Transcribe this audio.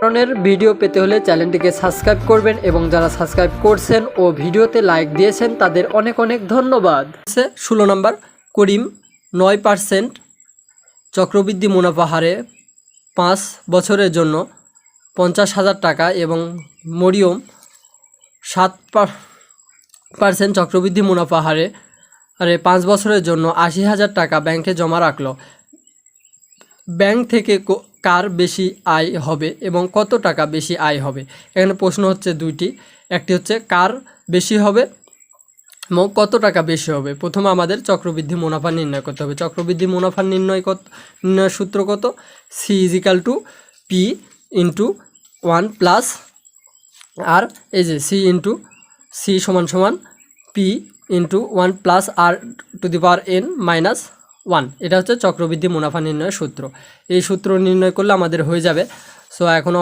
ধরনের ভিডিও পেতে হলে চ্যানেলটিকে সাবস্ক্রাইব করবেন এবং যারা সাবস্ক্রাইব করছেন ও ভিডিওতে লাইক দিয়েছেন তাদের অনেক অনেক ধন্যবাদ। 16 নম্বর, করিম 9% চক্রবৃদ্ধি মুনাফা হারে 5 বছরের জন্য 50,000 টাকা এবং মরিয়ম 7% চক্রবৃদ্ধি মুনাফা হারে 5 বছরের জন্য 80,000 টাকা ব্যাংকে জমা রাখলো। ব্যাংক থেকে কার বেশি আয় হবে এবং কত টাকা বেশি আয় হবে? এখানে প্রশ্ন হচ্ছে দুইটি, একটি হচ্ছে কার বেশি হবে এবং কত টাকা বেশি হবে। প্রথমে আমাদের চক্রবৃদ্ধি মুনাফা নির্ণয় করতে হবে। চক্রবৃদ্ধি মুনাফা নির্ণয়ের সূত্র কত? C equal to P into 1 plus R এই যে সি সমান সমান P into 1 plus R to the power n minus 1। এটা হচ্ছে চক্রবৃদ্ধি মুনাফা নির্ণয়ের সূত্র। এই সূত্র নির্ণয় করলে আমাদের হয়ে যাবে। সো এখন